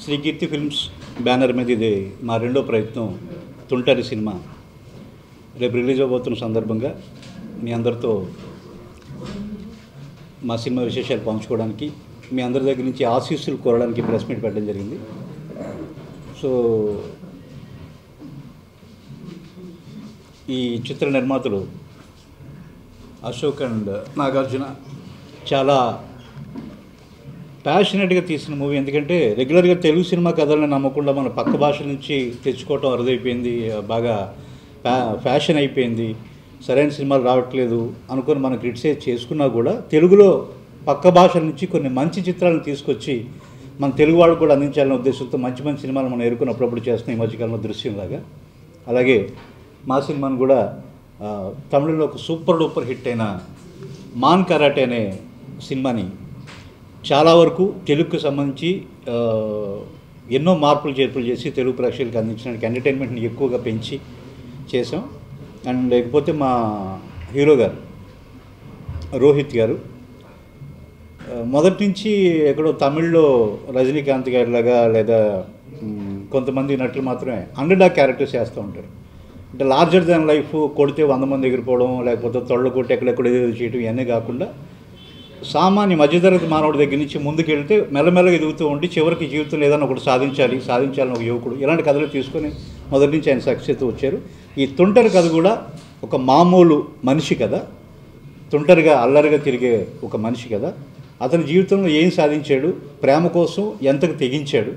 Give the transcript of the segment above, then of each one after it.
శ్రీ కీర్తి films banner మీద ఇది మా రెండో ప్రయత్నం తుంటరి సినిమా రేపు రిలీజ్ అవబోతున్న సందర్భంగా మీ అందరితో మా సినిమా విశేషాలు పంచుకోవడానికి మీ అందరి దగ్గర నుంచి ఆశీస్సులు కోరడానికి ప్రెస్ మీట్ పెట్టడం జరిగింది. సో ఈ చిత్ర నిర్మాతలు అశోక్ అండ్ నాగార్జున చాలా ప్యాషనెట్గా తీసిన మూవీ. ఎందుకంటే రెగ్యులర్గా తెలుగు సినిమా కథలను నమ్మకుండా మన పక్క భాష నుంచి తెచ్చుకోవటం అరుదైపోయింది, బాగా ఫ్యాషన్ అయిపోయింది, సరైన సినిమాలు రావట్లేదు అనుకుని మనం క్రిటిసైజ్ చేసుకున్నా కూడా తెలుగులో పక్క భాషల నుంచి కొన్ని మంచి చిత్రాలను తీసుకొచ్చి మన తెలుగు వాళ్ళకు కూడా అందించాలనే ఉద్దేశంతో మంచి మంచి సినిమాలు మనం ఎరుకున్నప్పుడప్పుడు చేస్తున్నాం. ఈ మధ్యకాలంలో దృశ్యంలాగా అలాగే మా సినిమాను కూడా తమిళంలో ఒక సూపర్ డూపర్ హిట్ అయిన మాన్ కరాటే అనే సినిమాని చాలా వరకు తెలుగుకు సంబంధించి ఎన్నో మార్పులు చేర్పులు చేసి తెలుగు ప్రేక్షకులకు అందించడానికి ఎంటర్టైన్మెంట్ని ఎక్కువగా పెంచి చేసాం. అండ్ లేకపోతే మా హీరో గారు రోహిత్ గారు మొదటి నుంచి ఎక్కడో తమిళ్లో రజనీకాంత్ గారిలాగా లేదా కొంతమంది నటులు మాత్రమే అండర్డాగ్ క్యారెక్టర్స్ చేస్తూ ఉంటారు. అంటే లార్జర్ దాన్ లైఫ్ కొడితే 100 మంది ఎగిరిపోవడం, లేకపోతే తొళ్ళ కొట్టి ఎక్కడెక్కడ చేయడం ఇవన్నీ కాకుండా సామాన్య మధ్యతరగతి మానవుడి దగ్గర నుంచి ముందుకెళ్తే మెల్లమెల్లగా ఎదుగుతూ ఉండి చివరికి జీవితంలో ఏదైనా ఒకటి సాధించాలని ఒక యువకుడు ఇలాంటి కథలు తీసుకొని మొదటి నుంచి ఆయన సక్సెస్ వచ్చారు. ఈ తుంటరి కథ కూడా ఒక మామూలు మనిషి కథ, తుంటరిగా అల్లరిగా తిరిగే ఒక మనిషి కథ. అతని జీవితంలో ఏం సాధించాడు, ప్రేమ కోసం ఎంతకు తెగించాడు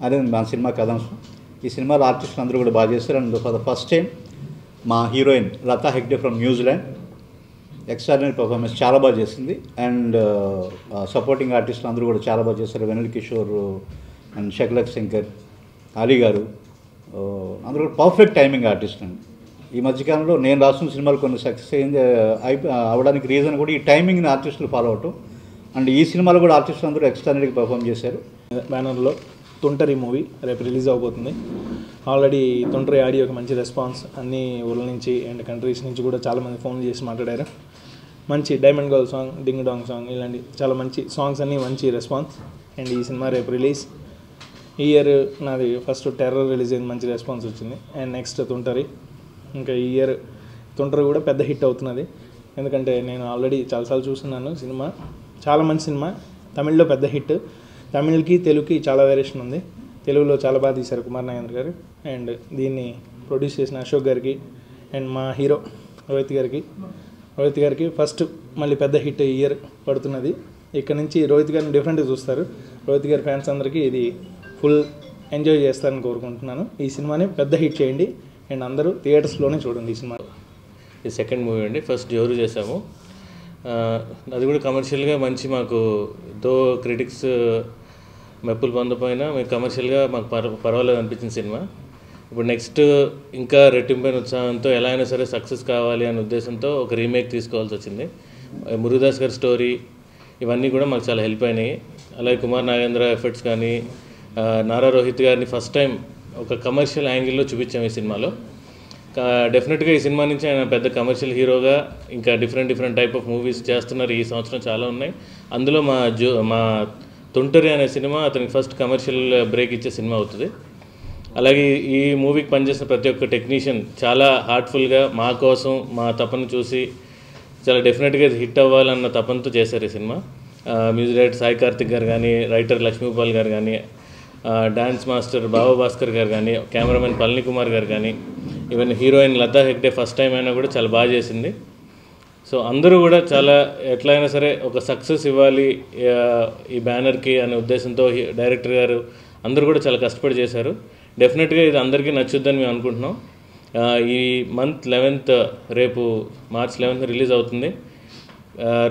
అనేది మా సినిమా కథాంశం. ఈ సినిమాలో ఆర్టిస్టులు అందరూ కూడా బాగా చేస్తారు. And for the first time మా heroine Latha Hegde from New Zealand extraordinary performance చాలా బాగా చేసింది. అండ్ సపోర్టింగ్ ఆర్టిస్టులు అందరూ కూడా చాలా బాగా చేస్తారు. వెనిల్ కిషోర్ అండ్ షకలక్ శంకర్, అలీ గారు అందరూ కూడా పర్ఫెక్ట్ టైమింగ్ ఆర్టిస్ట్ అండి. ఈ మధ్యకాలంలో నేను రాసిన సినిమాలు కొన్ని సక్సెస్ అవడానికి రీజన్ కూడా ఈ టైమింగ్ని ఆర్టిస్టులు ఫాలో అవటం. అండ్ ఈ సినిమాలో కూడా ఆర్టిస్టులు అందరూ ఎక్స్ట్రాడినరీగా పర్ఫామ్ చేశారు. బ్యానర్లో తుంటరి మూవీ రేపు రిలీజ్ అవబోతుంది. ఆల్రెడీ తుంటరి ఆడియోకి మంచి రెస్పాన్స్ అన్ని ఊళ్ళ నుంచి అండ్ కంట్రీస్ నుంచి కూడా చాలామంది ఫోన్ చేసి మాట్లాడారు. మంచి diamond girl song, ding dong song ఇలాంటి చాలా మంచి సాంగ్స్ అన్నీ మంచి రెస్పాన్స్. అండ్ ఈ సినిమా రేపు రిలీజ్. ఈ ఇయర్ నాది ఫస్ట్ టెర్రర్ రిలీజ్ అయింది, మంచి రెస్పాన్స్ వచ్చింది. అండ్ నెక్స్ట్ తుంటరి. ఇంకా ఈ ఇయర్ తుంటరి కూడా పెద్ద హిట్ అవుతున్నది. ఎందుకంటే నేను ఆల్రెడీ చాలాసార్లు చూస్తున్నాను సినిమా, చాలా మంచి సినిమా. తమిళ్లో పెద్ద హిట్, తమిళ్కి తెలుగుకి చాలా వేరియేషన్ ఉంది. తెలుగులో చాలా బాగా తీశారు కుమార్ నాగేంద్ర గారు. అండ్ దీన్ని ప్రొడ్యూస్ చేసిన అశోక్ గారికి అండ్ మా హీరో రోహిత్ గారికి ఫస్ట్ మళ్ళీ పెద్ద హిట్ ఇయర్ పడుతున్నది. ఇక్కడ నుంచి రోహిత్ గారిని డిఫరెంట్గా చూస్తారు. రోహిత్ గారి ఫ్యాన్స్ అందరికీ ఇది ఫుల్ ఎంజాయ్ చేస్తారని కోరుకుంటున్నాను. ఈ సినిమాని పెద్ద హిట్ చేయండి అండ్ అందరూ థియేటర్స్లోనే చూడండి ఈ సినిమా. ఇది సెకండ్ మూవీ అండి. ఫస్ట్ జోరు చేసాము, అది కూడా కమర్షియల్గా మంచి మాకు క్రిటిక్స్ మెప్పులు పొందపోయినా మేము కమర్షియల్గా మాకు పర్వాలేదు అనిపించిన సినిమా. ఇప్పుడు నెక్స్ట్ ఇంకా రెట్టింపైన ఉత్సాహంతో ఎలా అయినా సరే సక్సెస్ కావాలి అనే ఉద్దేశంతో ఒక రీమేక్ తీసుకోవాల్సి వచ్చింది. మురుగదాస్ గారి స్టోరీ ఇవన్నీ కూడా మాకు చాలా హెల్ప్ అయినాయి. అలాగే కుమార్ నాగేంద్ర ఎఫర్ట్స్ కానీ నారా రోహిత్ గారిని ఫస్ట్ టైం ఒక కమర్షియల్ యాంగిల్లో చూపించాము ఈ సినిమాలో. డెఫినెట్గా ఈ సినిమా నుంచి ఆయన పెద్ద కమర్షియల్ హీరోగా ఇంకా డిఫరెంట్ టైప్ ఆఫ్ మూవీస్ చేస్తున్నారు. ఈ సంవత్సరం చాలా ఉన్నాయి. అందులో మా తుంటరి అనే సినిమా అతనికి ఫస్ట్ కమర్షియల్ బ్రేక్ ఇచ్చే సినిమా అవుతుంది. అలాగే ఈ మూవీకి పనిచేసిన ప్రతి ఒక్క టెక్నీషియన్ చాలా హార్ట్ఫుల్గా మా కోసం మా తపన చూసి చాలా డెఫినెట్గా హిట్ అవ్వాలన్న తపనతో చేశారు ఈ cinema. Music director Sai Karthik గారు కానీ, రైటర్ లక్ష్మీపాల్ గారు కానీ, డాన్స్ మాస్టర్ బాబా భాస్కర్ గారు కానీ, కెమెరామెన్ పళని కుమార్ గారు కానీ, even heroine Latha Hegde first time అయినా కూడా చాలా బాగా చేసింది. సో అందరూ కూడా చాలా ఎట్లయినా సరే ఒక సక్సెస్ ఇవ్వాలి ఈ బ్యానర్కి అనే ఉద్దేశంతో డైరెక్టర్ గారు అందరూ కూడా చాలా కష్టపడి చేశారు. డెఫినెట్గా ఇది అందరికీ నచ్చుద్దని మేము అనుకుంటున్నాం. ఈ మంత్ 11th రేపు మార్చ్ 11th రిలీజ్ అవుతుంది.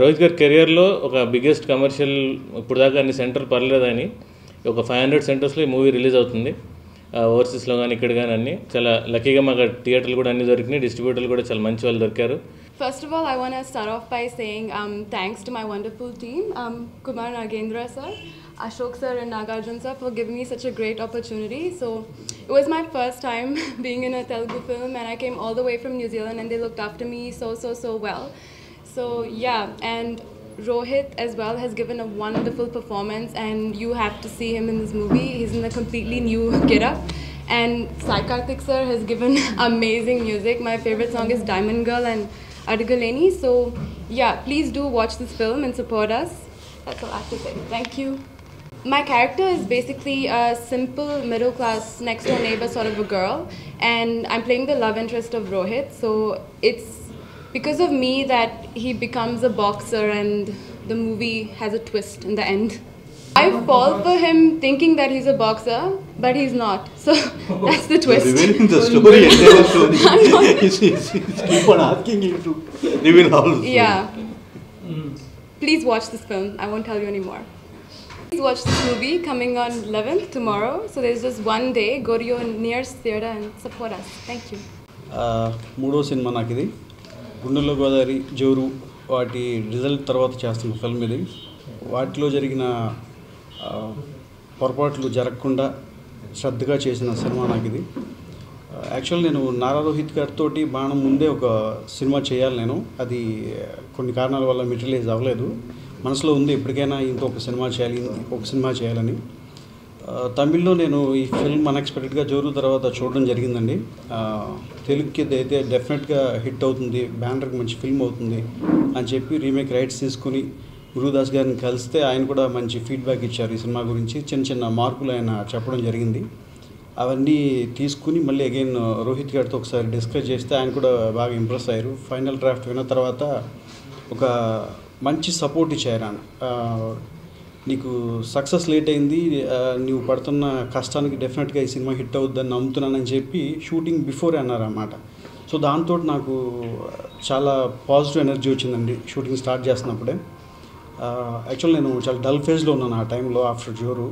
రోహిత్ గారి కెరియర్లో ఒక బిగ్గెస్ట్ కమర్షియల్ ఇప్పుడు దాకా అన్ని సెంటర్ పర్లేదని ఒక 500 సెంటర్స్లో ఈ మూవీ రిలీజ్ అవుతుంది. ఓవర్సీస్లో కానీ ఇక్కడ కానీ అన్నీ చాలా లక్కీగా మాకు థియేటర్లు కూడా అన్ని దొరికినాయి, డిస్ట్రిబ్యూటర్లు కూడా చాలా మంచి వాళ్ళు దొరికారు. First of all, I want to start off by saying thanks to my wonderful team, Kumar Nagendra sir, Ashok sir and Nagarjun sir for giving me such a great opportunity. So it was my first time being in a Telugu film and I came all the way from New Zealand and they looked after me so well. So yeah, and Rohit as well has given a wonderful performance, and you have to see him in this movie. He's in a completely new getup. And Sai Karthik sir has given amazing music. My favorite song is Diamond Girl and Adigaleni. So yeah, please do watch this film and support us. That's all I have to say. Thank you. My character is basically a simple middle class next door neighbor sort of a girl, and I'm playing the love interest of Rohit. So it's because of me that he becomes a boxer, and the movie has a twist in the end. I fall for him thinking that he's a boxer, but he's not. So that's the twist. Revealing the story, entire story. He's keep on asking you to reveal all the story. Yeah. Please watch this film. I won't tell you anymore. Please watch this movie coming on 11th tomorrow. So there's just one day. Go to your nearest theater and support us. Thank you. మూడో cinema నాకు ఇది. గుండెల్లో గోదావరి, జోరు వాటి result తర్వాత చేస్తున్న film ఇది. వాటిలో జరిగిన పొరపాట్లు జరగకుండా శ్రద్ధగా చేసిన సినిమా నాకు ఇది. యాక్చువల్ నేను నారా రోహిత్ గారితో బాణం ముందే ఒక సినిమా చేయాలి నేను. అది కొన్ని కారణాల వల్ల మెటీరియలైజ్ అవ్వలేదు. మనసులో ఉంది ఎప్పటికైనా ఇంకొక సినిమా చేయాలి, ఒక సినిమా చేయాలని. తమిళ్లో నేను ఈ ఫిల్మ్ అన్ఎక్స్పెక్టెడ్గా జోరు తర్వాత చూడడం జరిగిందండి. తెలుగుకి అయితే డెఫినెట్గా హిట్ అవుతుంది, బ్యానర్కి మంచి ఫిల్మ్ అవుతుంది అని చెప్పి రీమేక్ రైట్స్ తీసుకుని గురుదాస్ గారిని కలిస్తే ఆయన కూడా మంచి ఫీడ్బ్యాక్ ఇచ్చారు ఈ సినిమా గురించి. చిన్న చిన్న మార్పులు ఆయన చెప్పడం జరిగింది. అవన్నీ తీసుకుని మళ్ళీ అగైన్ రోహిత్ గారితో ఒకసారి డిస్కస్ చేస్తే ఆయన కూడా బాగా ఇంప్రెస్ అయ్యారు. ఫైనల్ డ్రాఫ్ట్ విన్న తర్వాత ఒక మంచి సపోర్ట్ ఇచ్చారు ఆయన. నీకు సక్సెస్ లేట్ అయింది, నువ్వు పడుతున్న కష్టానికి డెఫినెట్గా ఈ సినిమా హిట్ అవుద్దని నమ్ముతున్నానని చెప్పి షూటింగ్ బిఫోర్ అన్నారు అన్నమాట. సో దాంతో నాకు చాలా పాజిటివ్ ఎనర్జీ వచ్చిందండి షూటింగ్ స్టార్ట్ చేస్తున్నప్పుడే. యాక్చువల్ నేను చాలా డల్ ఫేజ్లో ఉన్నాను ఆ టైంలో ఆఫ్టర్ జోరు.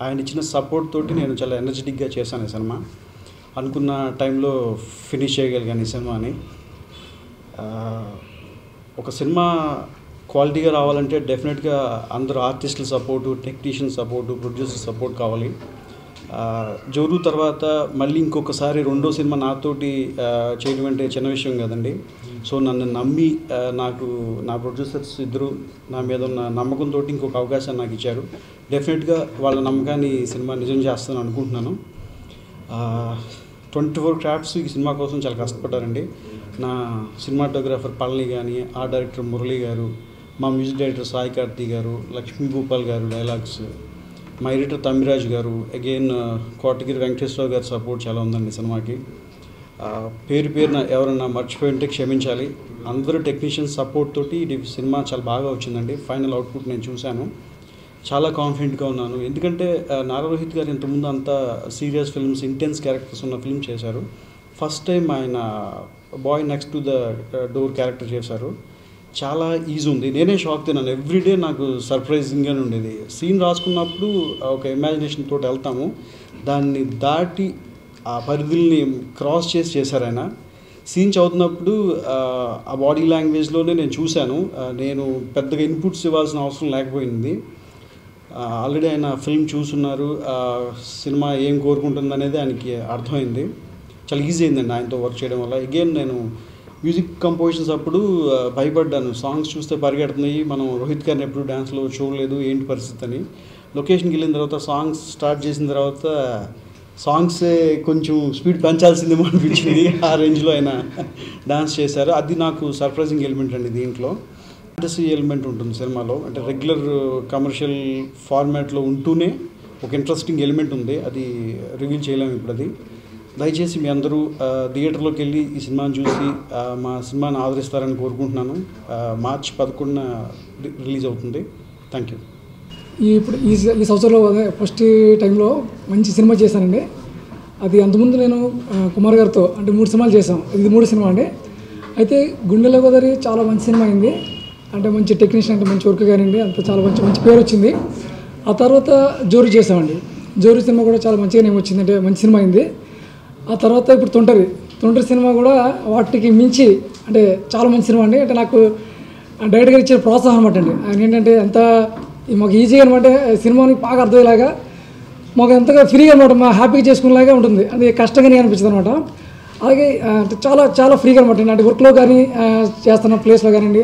ఆయన ఇచ్చిన సపోర్ట్ తోటి నేను చాలా ఎనర్జెటిక్గా చేశాను ఈ సినిమా. అనుకున్న టైంలో ఫినిష్ చేయగలిగాను ఈ సినిమాని. ఒక సినిమా క్వాలిటీగా రావాలంటే డెఫినెట్గా అందరూ ఆర్టిస్టుల support, technician support, producer support కావాలి. జోరు తర్వాత మళ్ళీ ఇంకొకసారి రెండో సినిమా నాతోటి చేయడం అంటే చిన్న విషయం కదండి. సో నన్ను నమ్మి నా ప్రొడ్యూసర్స్ ఇద్దరు నా మీద ఉన్న నమ్మకంతో ఇంకొక అవకాశాన్ని నాకు ఇచ్చారు. డెఫినెట్గా వాళ్ళ నమ్మకాన్ని సినిమా నిజం చేస్తాను అనుకుంటున్నాను. 24 క్రాఫ్ట్స్ ఈ సినిమా కోసం చాలా కష్టపడ్డారండి. నా సినిమాటోగ్రాఫర్ పళని కానీ, ఆర్ట్ డైరెక్టర్ మురళి గారు, మా మ్యూజిక్ డైరెక్టర్ సాయి కార్తీ గారు, లక్ష్మీ భూపాల్ గారు డైలాగ్స్, మా ఎడిటర్ తమ్మిరాజు గారు, అగైన్ కోటగిరి వెంకటేశ్వరరావు గారి సపోర్ట్ చాలా ఉందండి సినిమాకి. పేరున ఎవరన్నా మర్చిపోయి ఉంటే క్షమించాలి. అందరూ టెక్నీషియన్స్ సపోర్ట్ తోటి ఈ సినిమా చాలా బాగా వచ్చిందండి. ఫైనల్ అవుట్పుట్ నేను చూశాను, చాలా కాన్ఫిడెంట్గా ఉన్నాను. ఎందుకంటే నారా రోహిత్ గారు ఇంతకుముందు అంతా సీరియస్ ఫిల్మ్స్, ఇంటెన్స్ క్యారెక్టర్స్ ఉన్న ఫిల్మ్ చేశారు. ఫస్ట్ టైం ఆయన boy next to the door character చేశారు. చాలా ఈజీ ఉంది. నేనే షాక్ తిన్నాను. ఎవ్రీడే నాకు సర్ప్రైజింగ్గానే ఉండేది. సీన్ రాసుకున్నప్పుడు ఒక ఇమాజినేషన్ తోటి వెళ్తాము, దాన్ని దాటి ఆ పరిధుల్ని క్రాస్ చేశారు ఆయన. సీన్ చదువుతున్నప్పుడు ఆ బాడీ లాంగ్వేజ్లోనే నేను చూశాను. నేను పెద్దగా ఇన్పుట్స్ ఇవ్వాల్సిన అవసరం లేకపోయింది. ఆల్రెడీ ఆయన ఫిల్మ్ చూస్తున్నారు, సినిమా ఏం కోరుకుంటుంది అనేది ఆయనకి అర్థమైంది. చాలా ఈజీ అయిందండి ఆయనతో వర్క్ చేయడం వల్ల. అగైన్ నేను మ్యూజిక్ కంపోజిషన్స్ అప్పుడు భయపడ్డాను, సాంగ్స్ చూస్తే పరిగెడుతున్నాయి, మనం రోహిత్ గారిని ఎప్పుడు డ్యాన్స్లో చూడలేదు, ఏంటి పరిస్థితి అని. లొకేషన్కి వెళ్ళిన తర్వాత సాంగ్స్ స్టార్ట్ చేసిన తర్వాత సాంగ్సే కొంచెం స్పీడ్ పెంచాల్సిందేమో అనిపించింది. ఆ రేంజ్లో ఆయన డాన్స్ చేశారు. అది నాకు సర్ప్రైజింగ్ ఎలిమెంట్ అండి. దీంట్లో ఫ్యాంటసీ ఎలిమెంట్ ఉంటుంది సినిమాలో. అంటే రెగ్యులర్ కమర్షియల్ ఫార్మాట్లో ఉంటూనే ఒక ఇంట్రెస్టింగ్ ఎలిమెంట్ ఉంది. అది రివీల్ చేయలేము ఇప్పుడు. అది దయచేసి మీ అందరూ థియేటర్లోకి వెళ్ళి ఈ సినిమాని చూసి మా సినిమాని ఆదరిస్తారని కోరుకుంటున్నాను. మార్చి 11న రిలీజ్ అవుతుంది. Thank you. ఇప్పుడు ఈ సంవత్సరంలో ఫస్ట్ టైంలో మంచి సినిమా చేశానండి. అది అంతకుముందు నేను కుమార్ గారితో అంటే 3 సినిమాలు చేశాం. ఇది 3వ సినిమా అండి. అయితే గుండెల్లో గోదావరి చాలా మంచి సినిమా అయింది. అంటే మంచి టెక్నీషియన్, అంటే మంచి వర్క్ కానివ్వండి, అంత చాలా మంచి పేరు వచ్చింది. ఆ తర్వాత జోరు చేసామండి. జోరు సినిమా కూడా చాలా మంచిగా నేమ్ వచ్చింది, అంటే మంచి సినిమా అయింది. ఆ తర్వాత ఇప్పుడు తొంటరి సినిమా కూడా వాటికి మించి అంటే చాలా మంచి సినిమా అండి. అంటే నాకు డైరెక్ట్గా ఇచ్చిన ప్రోత్సాహం అనమాట అండి. ఆయన ఏంటంటే ఎంత మాకు ఈజీగా అనమాట, సినిమాని బాగా అర్థమయ్యేలాగా మాకు ఎంతగా ఫ్రీగా అనమాట, మా హ్యాపీగా చేసుకునేలాగా ఉంటుంది. అది కష్టంగానే అనిపించింది అనమాట. అలాగే చాలా చాలా ఫ్రీగా అనమాట. అంటే వర్క్లో కానీ చేస్తున్న ప్లేస్లో కానివ్వండి,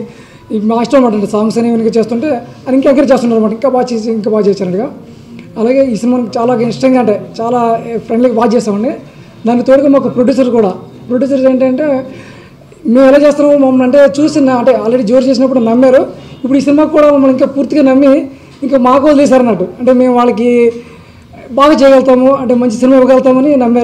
మా ఇష్టం అనమాట. సాంగ్స్ అనేవి ఇంకా చేస్తుంటే అని ఇంకా ఎంకరేజ్ చేస్తున్నారు అనమాట. ఇంకా బాగా చేశారంటగా. అలాగే ఈ సినిమాకి చాలా ఇష్టంగా అంటే చాలా ఫ్రెండ్లీగా బాగా చేస్తామండి. దానికి తోడుగా మాకు ప్రొడ్యూసర్స్ ఏంటంటే మేము ఎలా చేస్తున్నాము మమ్మల్ని అంటే చూసి అంటే ఆల్రెడీ జోరు చేసినప్పుడు నమ్మారు. ఇప్పుడు ఈ సినిమాకి కూడా మమ్మల్ని ఇంకా పూర్తిగా నమ్మి ఇంకా మాకు వదిలేశారు అన్నట్టు. అంటే మేము వాళ్ళకి బాగా చేయగలుగుతాము, అంటే మంచి సినిమా ఇవ్వగలుగుతామని నమ్మారు.